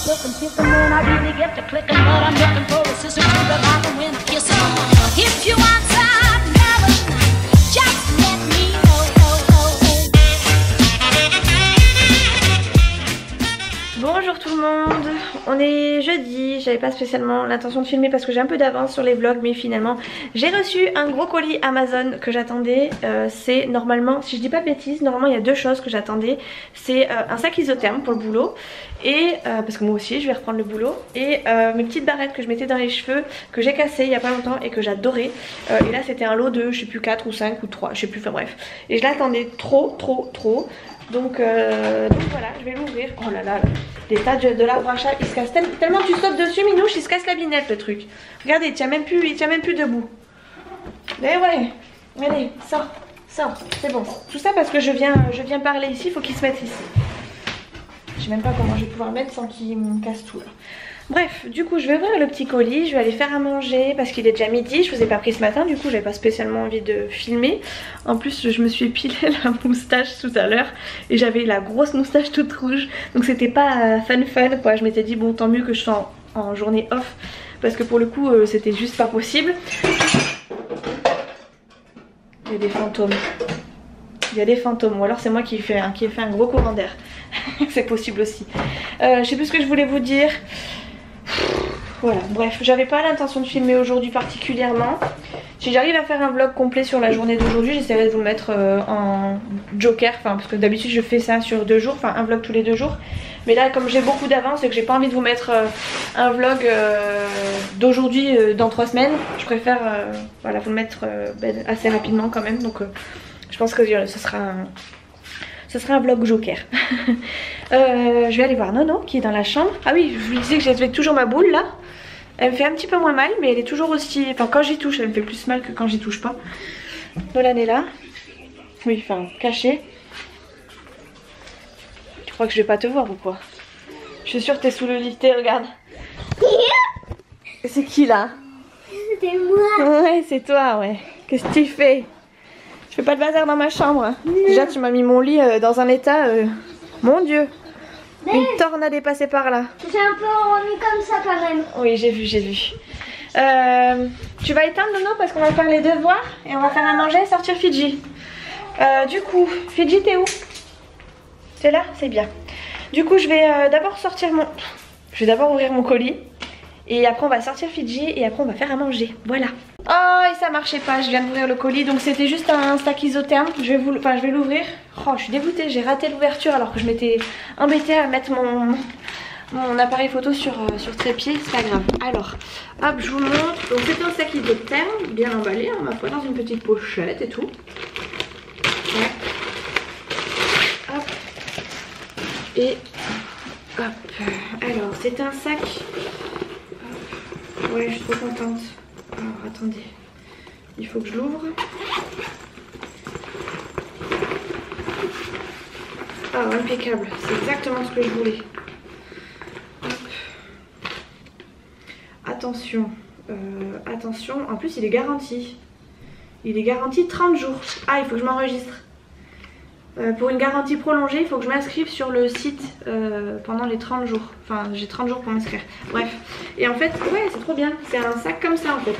looking, picking when I really get to clicking, but I'm looking for a sister to revive and win a kiss. If you want some loving, just let me know. Bonjour tout le monde, on est jeudi, j'avais pas spécialement l'intention de filmer parce que j'ai un peu d'avance sur les vlogs, mais finalement j'ai reçu un gros colis Amazon que j'attendais. C'est normalement, si je dis pas de bêtises, normalement il y a deux choses que j'attendais. C'est un sac isotherme pour le boulot, et parce que moi aussi je vais reprendre le boulot, et mes petites barrettes que je mettais dans les cheveux, que j'ai cassées il y a pas longtemps et que j'adorais. Et là c'était un lot de je sais plus 4 ou 5 ou 3, je sais plus, enfin bref. Et je l'attendais trop. Donc voilà, je vais l'ouvrir. Oh là là, les tas de l'arbre à chat, il se casse tellement tu sautes dessus, Minouche, il se casse la binette le truc. Regardez, il tient même plus debout. Mais ouais, allez, sors, c'est bon. Tout ça parce que je viens parler ici, il faut qu'il se mette ici. Je sais même pas comment je vais pouvoir mettre sans qu'il me casse tout là. Bref, du coup je vais ouvrir le petit colis, je vais aller faire à manger parce qu'il est déjà midi, je vous ai pas pris ce matin, du coup j'avais pas spécialement envie de filmer. En plus je me suis épilé la moustache tout à l'heure et j'avais la grosse moustache toute rouge, donc c'était pas fun quoi. Je m'étais dit bon, tant mieux que je sois en journée off parce que pour le coup c'était juste pas possible. Il y a des fantômes. Il y a des fantômes, ou alors c'est moi qui ai fait un gros courant d'air. C'est possible aussi. Je sais plus ce que je voulais vous dire. Voilà, bref, j'avais pas l'intention de filmer aujourd'hui particulièrement. Si j'arrive à faire un vlog complet sur la journée d'aujourd'hui, j'essaierai de vous le mettre en joker, enfin parce que d'habitude je fais ça sur 2 jours, enfin un vlog tous les 2 jours. Mais là comme j'ai beaucoup d'avance et que j'ai pas envie de vous mettre un vlog d'aujourd'hui dans 3 semaines, je préfère voilà, vous le mettre assez rapidement quand même. Donc je pense que ce sera un vlog joker. Je vais aller voir Nono qui est dans la chambre. Ah oui, je vous disais que j'avais toujours ma boule là. Elle me fait un petit peu moins mal, mais elle est toujours aussi... Enfin quand j'y touche, elle me fait plus mal que quand j'y touche pas. Nolan est là. Oui, enfin cachée. Tu crois que je vais pas te voir ou quoi? Je suis sûre que t'es sous le lit, regarde. C'est qui là? C'est moi. Ouais, c'est toi, ouais. Qu'est-ce que tu fais? Je fais pas de bazar dans ma chambre. Déjà tu m'as mis mon lit dans un état... Mon Dieu. Mais une tornade est passée par là. C'est un peu remis comme ça quand même. Oui, j'ai vu. Tu vas éteindre Nono parce qu'on va faire les devoirs et on va faire à manger et sortir Fidji. Du coup, Fidji t'es où? T'es là? C'est bien. Du coup je vais d'abord Je vais d'abord ouvrir mon colis. Et après on va sortir Fidji et après on va faire à manger. Voilà. Oh, et ça marchait pas, je viens d'ouvrir le colis. Donc c'était juste un sac isotherme. Je vais l'ouvrir. Oh, je suis dégoûtée, j'ai raté l'ouverture alors que je m'étais embêtée à mettre mon appareil photo sur trépied. C'est pas grave. Alors, hop, je vous montre. Donc c'est un sac isotherme, bien emballé, hein, ma foi, dans une petite pochette et tout. Ouais. Hop. Et hop. Alors, c'est un sac... Ouais, je suis trop contente. Alors attendez, il faut que je l'ouvre. Ah, impeccable, c'est exactement ce que je voulais. Hop. Attention, attention, en plus il est garanti. Il est garanti 30 jours. Ah, il faut que je m'enregistre. Pour une garantie prolongée, il faut que je m'inscrive sur le site pendant les 30 jours. Enfin, j'ai 30 jours pour m'inscrire. Bref. Et en fait, ouais, c'est trop bien. C'est un sac comme ça en fait.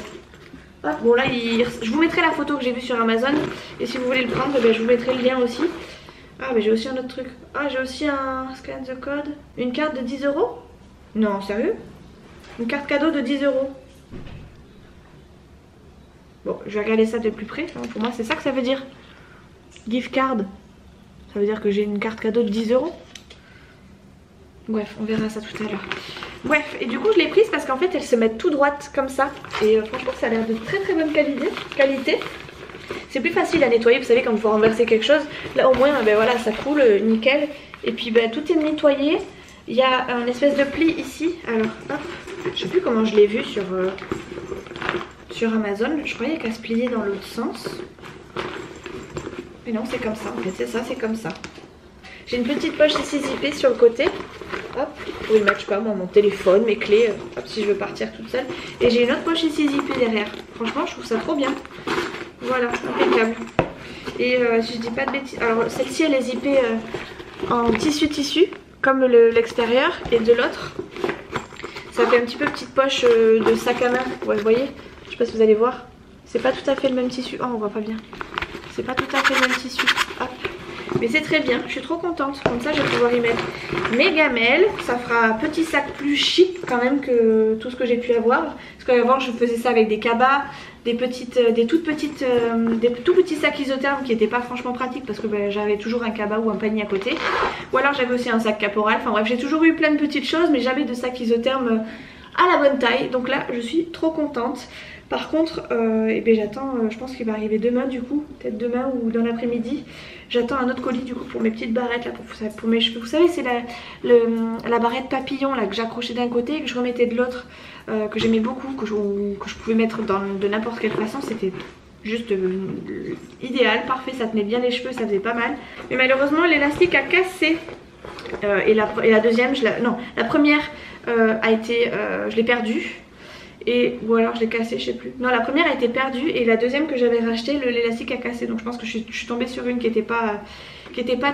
Hop, bon là, je vous mettrai la photo que j'ai vue sur Amazon. Et si vous voulez le prendre, je vous mettrai le lien aussi. Ah, mais j'ai aussi un autre truc. Ah, j'ai aussi un scan the code. Une carte de 10 €? Non, sérieux? Une carte cadeau de 10 €. Bon, je vais regarder ça de plus près. Pour moi, c'est ça que ça veut dire. Gift card. Ça veut dire que j'ai une carte cadeau de 10 €. Bref, on verra ça tout à l'heure. Bref, et du coup je l'ai prise parce qu'en fait elles se mettent tout droites comme ça. Et franchement ça a l'air de très bonne qualité. C'est plus facile à nettoyer, vous savez, quand vous renversez quelque chose. Là au moins voilà, ça coule nickel. Et puis tout est nettoyé. Il y a un espèce de pli ici. Alors hop, je sais plus comment je l'ai vu sur Amazon. Je croyais qu'à se plier dans l'autre sens. Mais non, c'est comme ça en fait, c'est ça, c'est comme ça. J'ai une petite poche ici zippée sur le côté. Hop, pour y mettre, je sais pas moi, mon téléphone, mes clés, hop, si je veux partir toute seule. Et j'ai une autre poche ici zippée derrière. Franchement, je trouve ça trop bien. Voilà, impeccable. Et si je dis pas de bêtises, alors celle-ci elle est zippée en tissu, comme l'extérieur. Et de l'autre, Ça fait un petit peu petite poche de sac à main. Ouais, vous voyez, je sais pas si vous allez voir. C'est pas tout à fait le même tissu. Oh, on voit pas bien. C'est pas tout à fait le même tissu. Hop. Mais c'est très bien, je suis trop contente. Comme ça, je vais pouvoir y mettre mes gamelles. Ça fera un petit sac plus chic quand même que tout ce que j'ai pu avoir. Parce qu'avant, je faisais ça avec des cabas, des tout petits sacs isothermes qui n'étaient pas franchement pratiques parce que j'avais toujours un cabas ou un panier à côté. Ou alors j'avais aussi un sac caporal. Enfin bref, j'ai toujours eu plein de petites choses, mais jamais de sac isotherme à la bonne taille. Donc là, je suis trop contente. Par contre, j'attends, je pense qu'il va arriver demain du coup, peut-être demain ou dans l'après-midi. J'attends un autre colis du coup pour mes petites barrettes là, pour mes cheveux. Vous savez, c'est la barrette papillon là que j'accrochais d'un côté et que je remettais de l'autre, que j'aimais beaucoup, que je pouvais mettre de n'importe quelle façon. C'était juste idéal, parfait, ça tenait bien les cheveux, ça faisait pas mal. Mais malheureusement l'élastique a cassé. Et la deuxième, la première a été, je l'ai perdue. Ou alors je l'ai cassé, je sais plus. Non, la première a été perdue et la deuxième que j'avais racheté, l'élastique a cassé. Donc je pense que je suis tombée sur une qui était pas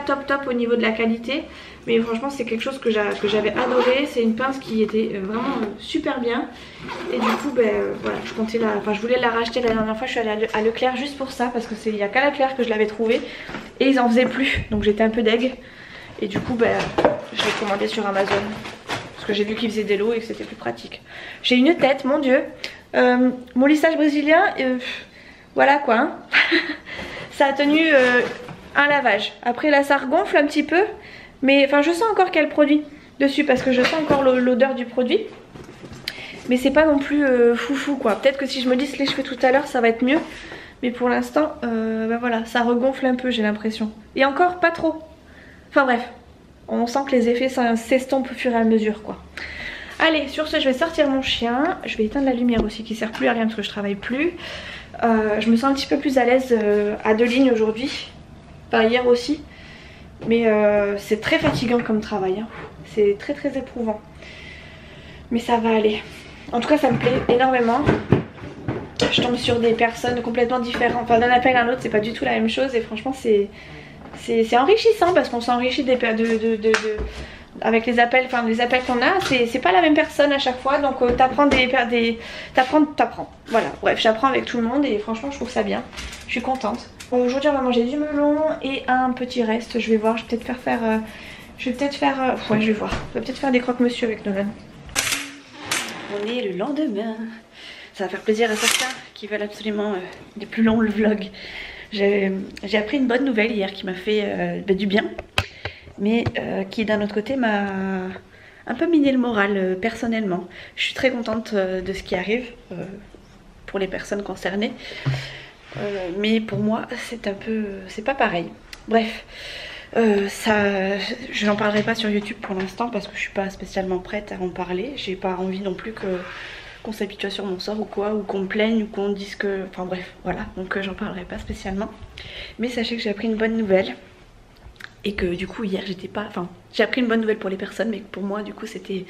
top au niveau de la qualité. Mais franchement c'est quelque chose que j'avais adoré. C'est une pince qui était vraiment super bien. Et du coup voilà, je voulais la racheter la dernière fois. Je suis allée à Leclerc juste pour ça parce que il n'y a qu'à Leclerc que je l'avais trouvée. Et ils en faisaient plus. Donc j'étais un peu deg. Et du coup je l'ai commandé sur Amazon. Parce que j'ai vu qu'ils faisaient des lots et que c'était plus pratique. J'ai une tête, mon dieu. Mon lissage brésilien, voilà quoi. Hein. Ça a tenu un lavage. Après là ça regonfle un petit peu. Mais enfin je sens encore qu'il y a le produit dessus. Parce que je sens encore l'odeur du produit. Mais c'est pas non plus foufou quoi. Peut-être que si je me lisse les cheveux tout à l'heure ça va être mieux. Mais pour l'instant voilà, ça regonfle un peu j'ai l'impression. Et encore pas trop. Enfin bref. On sent que les effets s'estompent au fur et à mesure quoi. Allez, sur ce je vais sortir mon chien. Je vais éteindre la lumière aussi qui sert plus à rien parce que je travaille plus. Je me sens un petit peu plus à l'aise à 2 lignes aujourd'hui. Enfin hier aussi. Mais c'est très fatigant comme travail hein. C'est très éprouvant. Mais ça va aller. En tout cas ça me plaît énormément. Je tombe sur des personnes complètement différentes. Enfin d'un appel à un autre c'est pas du tout la même chose. Et franchement c'est enrichissant parce qu'on s'enrichit avec les appels, qu'on a, c'est pas la même personne à chaque fois, donc t'apprends. Voilà, bref, j'apprends avec tout le monde et franchement je trouve ça bien. Je suis contente. Aujourd'hui on va manger du melon et un petit reste, je vais voir, je vais peut-être faire je vais peut-être faire des croque-monsieur avec Nolan. On est le lendemain. Ça va faire plaisir à certains qui veulent absolument des plus longs le vlog. J'ai appris une bonne nouvelle hier qui m'a fait du bien, mais qui d'un autre côté m'a un peu miné le moral personnellement. Je suis très contente de ce qui arrive pour les personnes concernées, mais pour moi c'est pas pareil. Bref, je n'en parlerai pas sur YouTube pour l'instant parce que je suis pas spécialement prête à en parler. J'ai pas envie non plus qu'on s'habitue sur mon sort ou quoi, ou qu'on me plaigne ou qu'on dise que... Enfin bref, voilà, donc j'en parlerai pas spécialement. Mais sachez que j'ai appris une bonne nouvelle. Et que du coup hier j'étais pas... Enfin, j'ai appris une bonne nouvelle pour les personnes, mais pour moi du coup c'était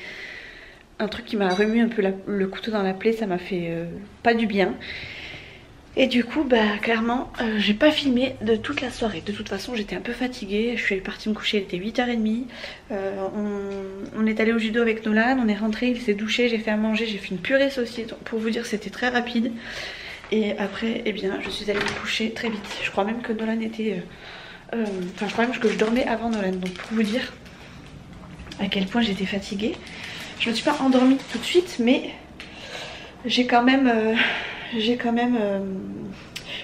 un truc qui m'a remué un peu le couteau dans la plaie, ça m'a fait pas du bien. Et du coup clairement j'ai pas filmé de toute la soirée. De toute façon j'étais un peu fatiguée. Je suis partie me coucher, il était 8h30. On est allé au judo avec Nolan. On est rentré, il s'est douché, j'ai fait à manger. J'ai fait une purée saucisse. Donc pour vous dire c'était très rapide. Et après je suis allée me coucher très vite. Je crois même que Nolan était... Enfin je crois même que je dormais avant Nolan. Donc pour vous dire à quel point j'étais fatiguée. Je me suis pas endormie tout de suite, mais j'ai quand même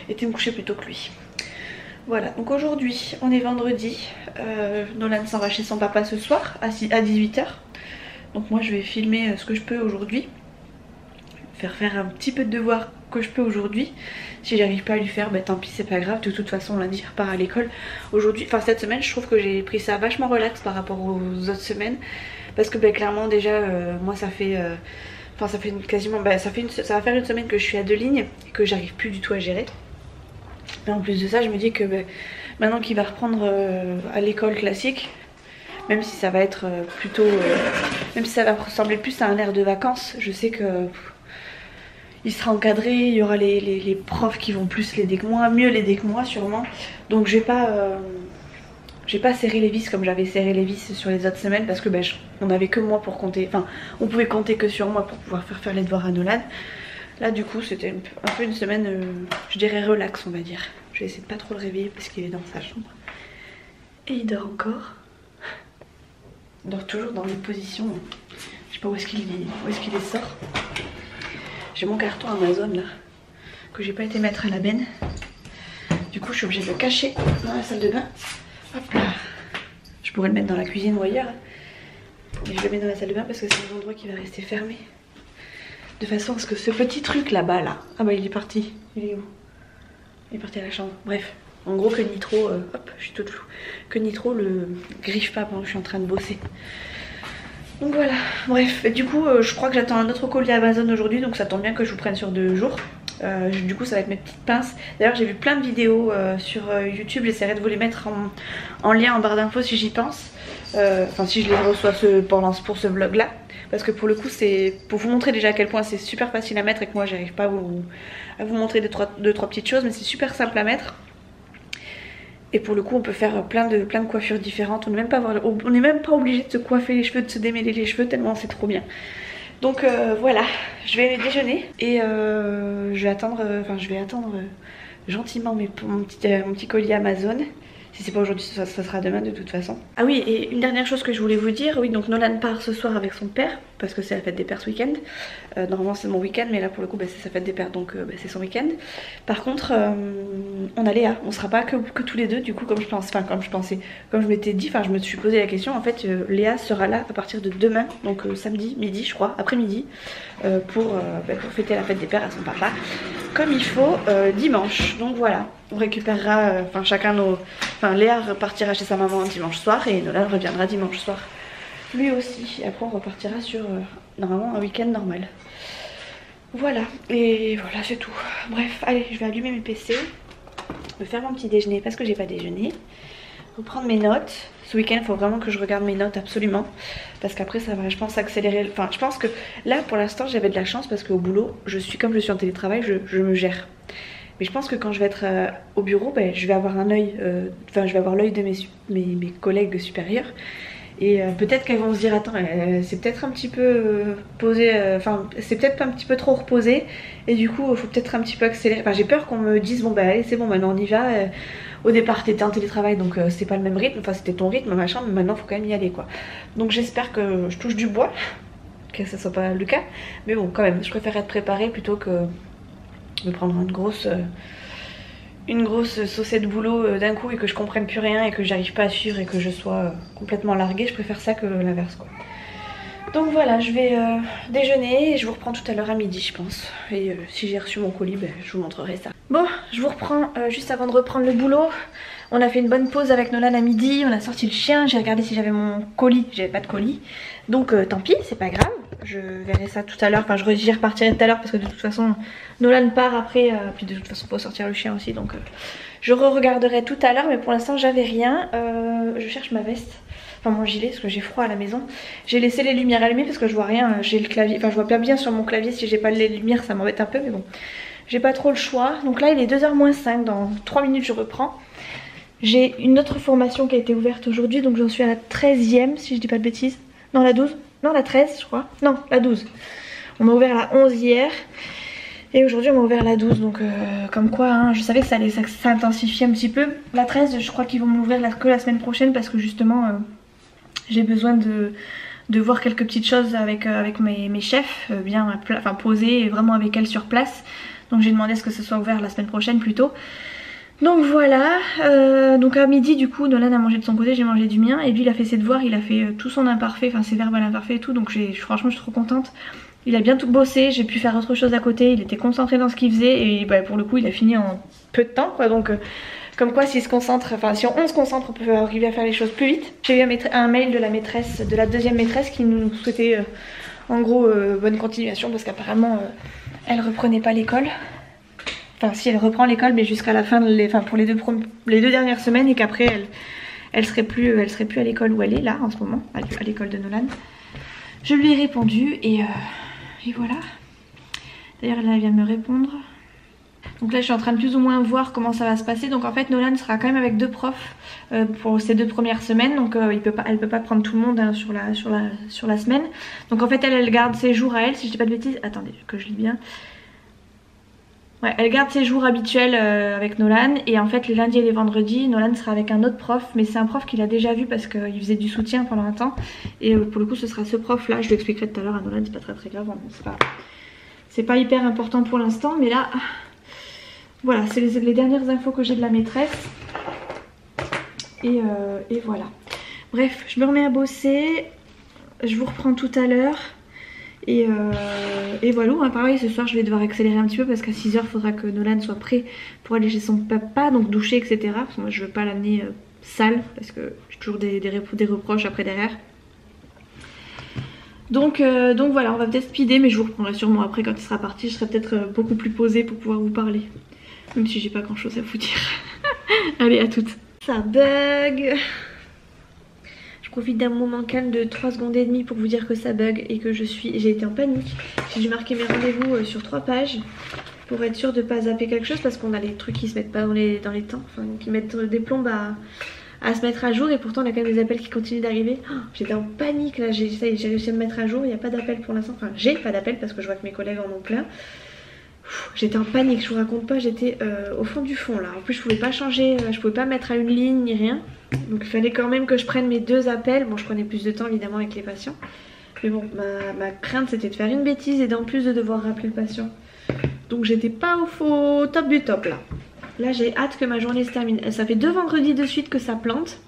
été me coucher plus tôt que lui. Voilà, donc aujourd'hui on est vendredi. Nolan s'en va chez son papa ce soir à 18h. Donc moi je vais filmer ce que je peux aujourd'hui. Faire un petit peu de devoir que je peux aujourd'hui. Si j'arrive pas à lui faire, tant pis, c'est pas grave. De toute façon lundi je repars à l'école. Aujourd'hui, enfin cette semaine je trouve que j'ai pris ça vachement relax par rapport aux autres semaines. Parce que clairement déjà moi ça fait... Enfin ça fait quasiment, ça va faire une semaine que je suis à 2 lignes et que j'arrive plus du tout à gérer. Mais en plus de ça je me dis que maintenant qu'il va reprendre à l'école classique, même si ça va être plutôt, même si ça va ressembler plus à un air de vacances, je sais que il sera encadré, il y aura les profs qui vont plus l'aider que moi, mieux l'aider que moi sûrement. Donc je vais pas j'ai pas serré les vis comme j'avais serré les vis sur les autres semaines parce que on avait que moi pour compter, enfin on pouvait compter que sur moi pour pouvoir faire les devoirs à Nolan. Là du coup c'était un peu une semaine je dirais relax on va dire. Je vais essayer de pas trop le réveiller parce qu'il est dans sa chambre. Et il dort encore. Il dort toujours dans les positions, je sais pas où est-ce qu'il les sort. J'ai mon carton Amazon là que j'ai pas été mettre à la benne. Du coup je suis obligée de le cacher dans la salle de bain. Hop là. Je pourrais le mettre dans la cuisine ou ailleurs. Et je le mets dans la salle de bain parce que c'est un endroit qui va rester fermé. De façon à ce que ce petit truc là-bas là. Ah bah il est parti. Il est où? Il est parti à la chambre. Bref. En gros que Nitro, hop, je suis toute floue. Que Nitro le griffe pas pendant que je suis en train de bosser. Donc voilà, bref, et du coup je crois que j'attends un autre colis Amazon aujourd'hui, donc ça tombe bien que je vous prenne sur 2 jours. Du coup ça va être mes petites pinces. D'ailleurs j'ai vu plein de vidéos sur YouTube, j'essaierai de vous les mettre en lien en barre d'infos si j'y pense. Enfin si je les reçois pour ce vlog là. Parce que pour le coup c'est pour vous montrer déjà à quel point c'est super facile à mettre et que moi j'arrive pas à vous montrer deux trois petites choses, mais c'est super simple à mettre. Et pour le coup on peut faire plein de coiffures différentes. On n'est même pas obligé de se coiffer les cheveux, de se démêler les cheveux tellement c'est trop bien. Donc voilà, je vais déjeuner et je vais attendre gentiment mon petit colis Amazon. Si c'est pas aujourd'hui, ça sera demain de toute façon. Ah oui, et une dernière chose que je voulais vous dire. Oui, donc Nolan part ce soir avec son père parce que c'est la fête des pères ce week-end. Normalement c'est mon week-end, mais là pour le coup c'est sa fête des pères, donc c'est son week-end. Par contre, on a Léa, on sera pas que tous les deux du coup comme je m'étais dit, enfin je me suis posé la question. En fait Léa sera là à partir de demain, donc samedi midi je crois, après-midi, pour fêter la fête des pères à son papa comme il faut dimanche. Donc voilà, on récupérera chacun nos... Enfin Léa repartira chez sa maman dimanche soir et Nolan reviendra dimanche soir lui aussi. Et après on repartira sur normalement un week-end normal. Voilà, et voilà c'est tout. Bref, allez, je vais allumer mes PC, me faire mon petit déjeuner parce que j'ai pas déjeuné, reprendre mes notes. Ce week-end il faut vraiment que je regarde mes notes absolument, parce qu'après ça va je pense accélérer. Enfin je pense que là pour l'instant j'avais de la chance parce qu'au boulot comme je suis en télétravail je me gère. Mais je pense que quand je vais être au bureau, je vais avoir un œil, je vais avoir l'œil de mes collègues supérieurs. Et peut-être qu'elles vont se dire attends c'est peut-être un petit peu posé, c'est peut-être un petit peu trop reposé. Et du coup il faut peut-être un petit peu accélérer. J'ai peur qu'on me dise bon allez c'est bon maintenant on y va. Au départ t'étais en télétravail donc c'est pas le même rythme, c'était ton rythme machin, mais maintenant faut quand même y aller quoi. Donc j'espère que je touche du bois, que ça soit pas le cas. Mais bon quand même je préfère être préparée plutôt que de prendre une grosse saucée de boulot d'un coup et que je comprenne plus rien et que j'arrive pas à suivre et que je sois complètement larguée. Je préfère ça que l'inverse quoi. Donc voilà, je vais déjeuner et je vous reprends tout à l'heure à midi je pense. Et si j'ai reçu mon colis, je vous montrerai ça. Bon, je vous reprends juste avant de reprendre le boulot. On a fait une bonne pause avec Nolan à midi, on a sorti le chien, j'ai regardé si j'avais mon colis, j'avais pas de colis. Donc tant pis, c'est pas grave, je verrai ça tout à l'heure, j'y repartirai tout à l'heure parce que de toute façon Nolan part après, puis de toute façon faut sortir le chien aussi, donc je regarderai tout à l'heure, mais pour l'instant j'avais rien. Je cherche ma veste, enfin mon gilet parce que j'ai froid à la maison. J'ai laissé les lumières allumées parce que je vois rien, j'ai le clavier, je vois pas bien sur mon clavier, si j'ai pas les lumières ça m'embête un peu, mais bon, j'ai pas trop le choix. Donc là il est 2h moins 5, dans 3 minutes je reprends. J'ai une autre formation qui a été ouverte aujourd'hui, donc j'en suis à la 13e si je dis pas de bêtises. Non la 12, non la 13 je crois, non la 12. On m'a ouvert la 11 hier et aujourd'hui on m'a ouvert la 12, donc comme quoi hein, je savais que ça allait s'intensifier un petit peu. La 13 je crois qu'ils vont m'ouvrir que la semaine prochaine parce que justement j'ai besoin de voir quelques petites choses avec mes chefs, poser vraiment avec elles sur place. Donc j'ai demandé à ce que ce soit ouvert la semaine prochaine plutôt. Donc voilà, donc à midi du coup Nolan a mangé de son côté, j'ai mangé du mien et lui il a fait ses devoirs, il a fait tout son imparfait, enfin ses verbes à l'imparfait et tout, donc franchement je suis trop contente. Il a bien tout bossé, j'ai pu faire autre chose à côté, il était concentré dans ce qu'il faisait et pour le coup il a fini en peu de temps quoi, donc comme quoi s'il se concentre, si on se concentre on peut arriver à faire les choses plus vite. J'ai eu un mail de la maîtresse, de la deuxième maîtresse qui nous souhaitait en gros bonne continuation parce qu'apparemment elle reprenait pas l'école. Enfin si elle reprend l'école mais jusqu'à la fin, pour les deux dernières semaines et qu'après elle serait plus à l'école où elle est là en ce moment, à l'école de Nolan. Je lui ai répondu et voilà. D'ailleurs elle vient de me répondre. Donc là je suis en train de plus ou moins voir comment ça va se passer. Donc en fait Nolan sera quand même avec 2 profs pour ces 2 premières semaines. Donc elle peut pas prendre tout le monde hein, sur la semaine. Donc en fait elle garde ses jours à elle, si je dis pas de bêtises. Attendez que je lis bien. Ouais, elle garde ses jours habituels avec Nolan. Et en fait les lundis et les vendredis Nolan sera avec un autre prof. Mais c'est un prof qu'il a déjà vu parce qu'il faisait du soutien pendant un temps. Et pour le coup ce sera ce prof là. Je lui expliquerai tout à l'heure à Nolan, c'est pas très grave. Bon, c'est pas hyper important pour l'instant. Mais là... Voilà, c'est les dernières infos que j'ai de la maîtresse. Et voilà. Bref, je me remets à bosser. Je vous reprends tout à l'heure. Et voilà, hein, pareil, ce soir je vais devoir accélérer un petit peu parce qu'à 6 h il faudra que Nolan soit prêt pour aller chez son papa, donc doucher, etc. Parce que moi je veux pas l'amener sale parce que j'ai toujours des reproches après derrière. Donc voilà, on va peut-être speeder, mais je vous reprendrai sûrement après quand il sera parti. Je serai peut-être beaucoup plus posée pour pouvoir vous parler. Même si j'ai pas grand chose à vous dire. Allez, à toutes. Ça bug. Je profite d'un moment calme de 3 secondes et demie pour vous dire que ça bug et que j'ai été en panique. J'ai dû marquer mes rendez-vous sur 3 pages pour être sûre de pas zapper quelque chose parce qu'on a les trucs qui se mettent pas dans les temps, enfin qui mettent des plombes à se mettre à jour et pourtant on a quand même des appels qui continuent d'arriver. Oh, j'étais en panique là, j'ai réussi à me mettre à jour, il n'y a pas d'appel pour l'instant, enfin j'ai pas d'appel parce que je vois que mes collègues en ont plein. J'étais en panique, je vous raconte pas, j'étais au fond du fond là. En plus je pouvais pas changer, je pouvais pas mettre à une ligne ni rien. Donc il fallait quand même que je prenne mes 2 appels. Bon je prenais plus de temps évidemment avec les patients. Mais bon ma crainte c'était de faire une bêtise et d'en plus de devoir rappeler le patient. Donc j'étais pas au top du top là. Là j'ai hâte que ma journée se termine. Ça fait 2 vendredis de suite que ça plante.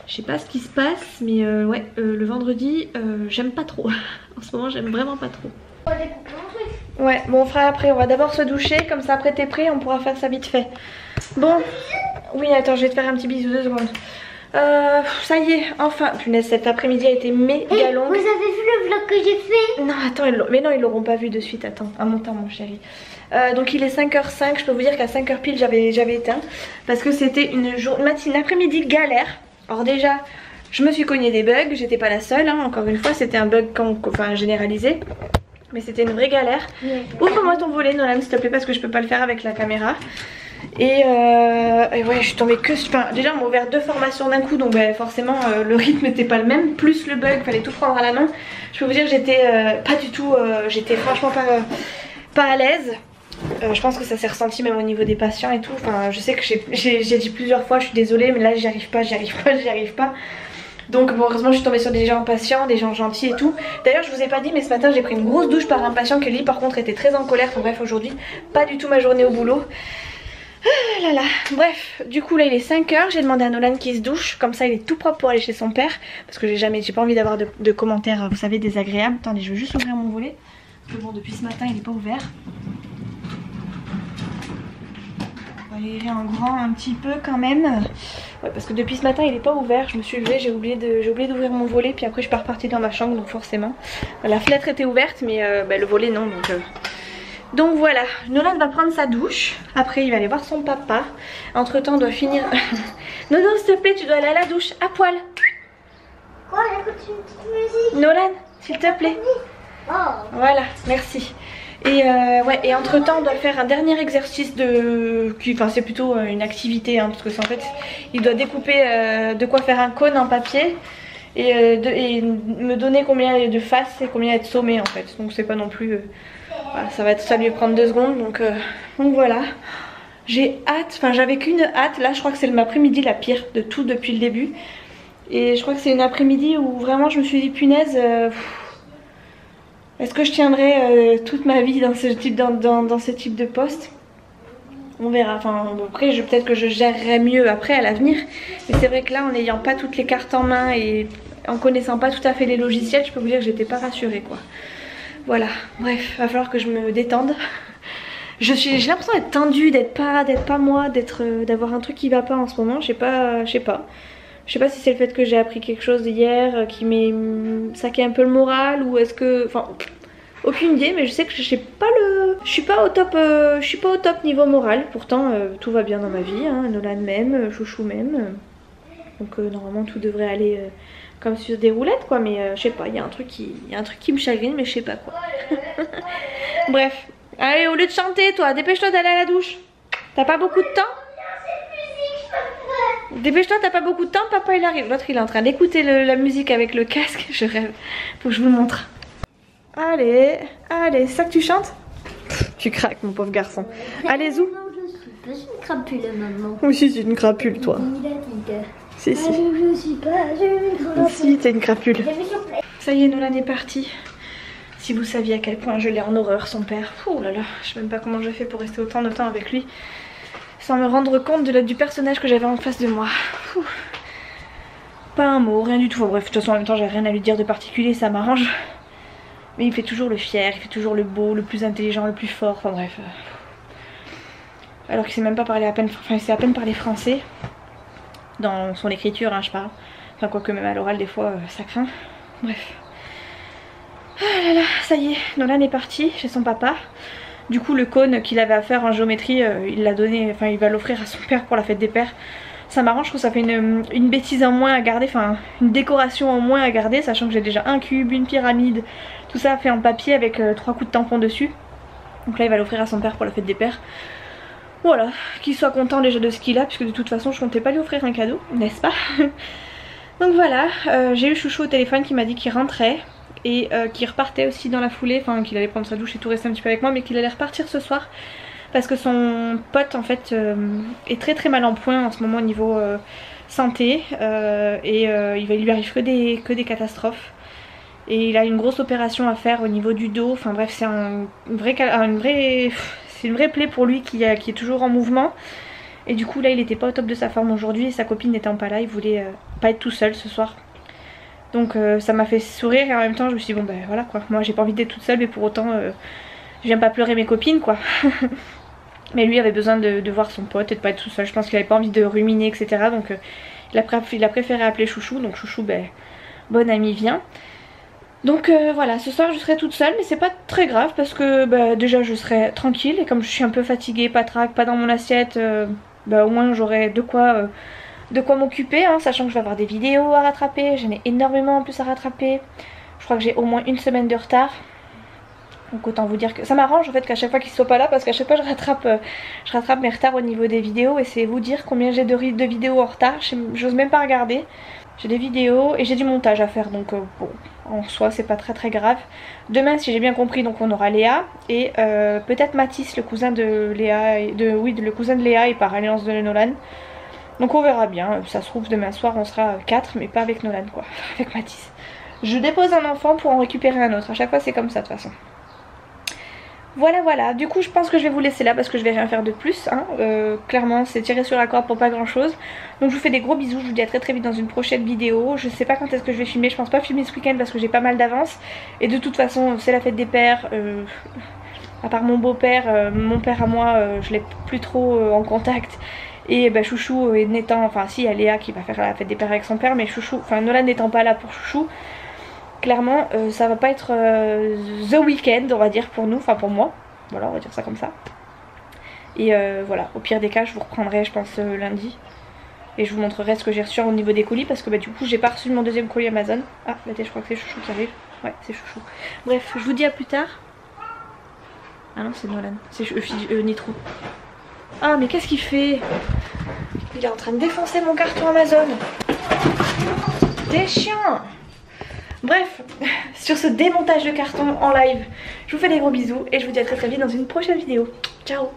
Je sais pas ce qui se passe mais ouais le vendredi j'aime pas trop. En ce moment j'aime vraiment pas trop. Ouais, bon on fera après, on va d'abord se doucher, comme ça après t'es prêt, on pourra faire ça vite fait. Bon, oui attends je vais te faire un petit bisou 2 secondes. Ça y est, enfin, punaise cet après-midi a été méga long. Vous avez vu le vlog que j'ai fait? Non attends, mais non ils l'auront pas vu de suite, attends, à mon temps mon chéri. Donc il est 5 h 05, je peux vous dire qu'à 5 h pile j'avais éteint. Parce que c'était une après-midi galère. Alors déjà, je me suis cogné des bugs, j'étais pas la seule, hein, encore une fois c'était un bug généralisé. Mais c'était une vraie galère. Ouvre-moi ton volet Nolan s'il te plaît parce que je peux pas le faire avec la caméra. Et ouais je suis tombée que... Enfin déjà on m'a ouvert 2 formations d'un coup donc bah, forcément le rythme n'était pas le même. Plus le bug, fallait tout prendre à la main. Je peux vous dire que j'étais pas du tout... j'étais franchement pas à l'aise. Je pense que ça s'est ressenti même au niveau des patients et tout. Enfin je sais que j'ai dit plusieurs fois je suis désolée mais là j'y arrive pas. Donc bon heureusement je suis tombée sur des gens patients, des gens gentils et tout. D'ailleurs je vous ai pas dit mais ce matin j'ai pris une grosse douche par un patient qui lui par contre était très en colère. Enfin bref aujourd'hui pas du tout ma journée au boulot. Ah là là. Bref du coup là il est 5 h, j'ai demandé à Nolan qu'il se douche. Comme ça il est tout propre pour aller chez son père. Parce que j'ai pas envie d'avoir de commentaires vous savez désagréables. Attendez je veux juste ouvrir mon volet. Parce que bon depuis ce matin il est pas ouvert. On va aérer en grand un petit peu quand même. Ouais, parce que depuis ce matin il est pas ouvert, je me suis levée, j'ai oublié d'ouvrir mon volet puis après je suis pas repartie dans ma chambre donc forcément. La fenêtre était ouverte mais le volet non donc voilà, Nolan va prendre sa douche, après il va aller voir son papa. Entre temps on doit finir... non s'il te plaît tu dois aller à la douche à poil. Quoi, j'écoute une petite musique. Nolan s'il te plaît. Oh. Voilà, merci. Et ouais, et entre temps on doit faire un dernier exercice enfin c'est plutôt une activité hein, parce que c'est en fait il doit découper de quoi faire un cône en papier et me donner combien de faces et combien de sommets en fait. Donc c'est pas non plus voilà, ça lui prendre 2 secondes donc voilà. J'ai hâte, enfin j'avais qu'une hâte, là je crois que c'est l'après-midi la pire de tout depuis le début. Et je crois que c'est une après-midi où vraiment je me suis dit punaise est-ce que je tiendrai toute ma vie dans ce type, dans ce type de poste? On verra. Enfin, après, peut-être que je gérerai mieux après à l'avenir. Mais c'est vrai que là, en n'ayant pas toutes les cartes en main et en connaissant pas tout à fait les logiciels, je peux vous dire que j'étais pas rassurée quoi. Voilà. Bref, va falloir que je me détende. J'ai l'impression d'être tendue, d'être pas moi, d'avoir un truc qui va pas en ce moment. Je sais pas. Je sais pas si c'est le fait que j'ai appris quelque chose hier qui m'est saqué un peu le moral ou est-ce que... Enfin, aucune idée mais je sais que je suis pas au top niveau moral. Pourtant tout va bien dans ma vie, hein. Nolan même, Chouchou même. Donc normalement tout devrait aller comme sur des roulettes quoi. Mais je sais pas, il y a un truc qui me chagrine mais je sais pas quoi. Bref, Allez, au lieu de chanter, toi, dépêche-toi d'aller à la douche. T'as pas beaucoup de temps? Dépêche-toi, t'as pas beaucoup de temps, papa il arrive. L'autre il est en train d'écouter la musique avec le casque, je rêve. Faut que je vous le montre. Allez, allez, c'est ça que tu chantes? Tu craques mon pauvre garçon. Allez, zou. Non, je suis pas une crapule, maman. Oui, si, c'est une crapule, toi. Si, si. Je suis pas une crapule. Si, t'es une crapule. Ça y est, Nolan est parti. Si vous saviez à quel point je l'ai en horreur, son père. Ouh là là, je sais même pas comment j'ai fait pour rester autant de temps avec lui sans me rendre compte du personnage que j'avais en face de moi. Ouh. Pas un mot, rien du tout. Bref, de toute façon, en même temps, j'ai rien à lui dire de particulier, ça m'arrange. Mais il fait toujours le fier, il fait toujours le beau, le plus intelligent, le plus fort. Enfin bref. Alors qu'il sait même pas parler à peine, enfin, il sait à peine parler français. Dans son écriture, hein, je parle. Enfin, quoique même à l'oral, des fois, ça craint. Bref. Ah là là, ça y est, Nolan est parti chez son papa. Du coup, le cône qu'il avait à faire en géométrie, il l'a donné, enfin, il va l'offrir à son père pour la fête des pères. Ça m'arrange, je trouve que ça fait une bêtise en moins à garder, enfin, une décoration en moins à garder, sachant que j'ai déjà un cube, une pyramide, tout ça fait en papier avec 3 coups de tampon dessus. Donc là, il va l'offrir à son père pour la fête des pères. Voilà, qu'il soit content déjà de ce qu'il a, puisque de toute façon, je comptais pas lui offrir un cadeau, n'est-ce pas? Donc voilà, j'ai eu Chouchou au téléphone qui m'a dit qu'il rentrait. Et qui repartait aussi dans la foulée, enfin qu'il allait prendre sa douche et tout rester un petit peu avec moi, mais qu'il allait repartir ce soir parce que son pote en fait est très mal en point en ce moment au niveau santé il lui arrive que des catastrophes et il a une grosse opération à faire au niveau du dos. Enfin bref, c'est une vraie plaie pour lui qui est toujours en mouvement. Et du coup là il était pas au top de sa forme aujourd'hui et sa copine n'étant pas là, il voulait pas être tout seul ce soir. Donc ça m'a fait sourire et en même temps je me suis dit bon ben voilà quoi, moi j'ai pas envie d'être toute seule mais pour autant je viens pas pleurer mes copines quoi. Mais lui avait besoin de voir son pote et de pas être tout seul, je pense qu'il avait pas envie de ruminer etc. Donc il a préféré appeler Chouchou, donc Chouchou ben bon ami vient. Donc voilà, ce soir je serai toute seule mais c'est pas très grave parce que bah, déjà je serai tranquille et comme je suis un peu fatiguée, pas dans mon assiette, bah, au moins j'aurai de quoi m'occuper, hein, sachant que je vais avoir des vidéos à rattraper, j'en ai énormément en plus à rattraper. Je crois que j'ai au moins une semaine de retard. Donc autant vous dire que ça m'arrange en fait qu'à chaque fois qu'il soit pas là parce qu'à chaque fois je rattrape mes retards au niveau des vidéos et c'est vous dire combien j'ai de vidéos en retard, j'ose même pas regarder. J'ai des vidéos et j'ai du montage à faire donc bon en soi c'est pas très grave. Demain si j'ai bien compris donc on aura Léa et peut-être Mathis le cousin de Léa, le cousin de Léa et par alliance de Nolan. Donc on verra bien, ça se trouve demain soir on sera 4 mais pas avec Nolan quoi, avec Mathis. Je dépose un enfant pour en récupérer un autre, à chaque fois c'est comme ça de toute façon. Voilà, du coup je pense que je vais vous laisser là parce que je vais rien faire de plus, hein. Clairement c'est tiré sur la corde pour pas grand chose. Donc je vous fais des gros bisous, je vous dis à très vite dans une prochaine vidéo. Je sais pas quand est-ce que je vais filmer, je pense pas filmer ce week-end parce que j'ai pas mal d'avance. Et de toute façon c'est la fête des pères, à part mon beau-père, mon père à moi je l'ai plus trop en contact. Et bah, Chouchou n'étant, enfin si il y a Léa qui va faire la fête des pères avec son père, mais Chouchou, enfin Nolan n'étant pas là pour Chouchou, clairement ça va pas être the weekend on va dire pour nous, enfin pour moi, voilà on va dire ça comme ça. Et voilà, au pire des cas je vous reprendrai je pense lundi. Et je vous montrerai ce que j'ai reçu au niveau des colis parce que bah, du coup j'ai pas reçu mon deuxième colis Amazon. Ah bah je crois que c'est Chouchou qui arrive, ouais c'est Chouchou. Bref, je vous dis à plus tard. Ah non c'est Nolan, c'est Nitro. Ah mais qu'est-ce qu'il fait? Il est en train de défoncer mon carton Amazon. T'es chiant. Bref, sur ce démontage de carton en live, je vous fais des gros bisous et je vous dis à très vite dans une prochaine vidéo. Ciao.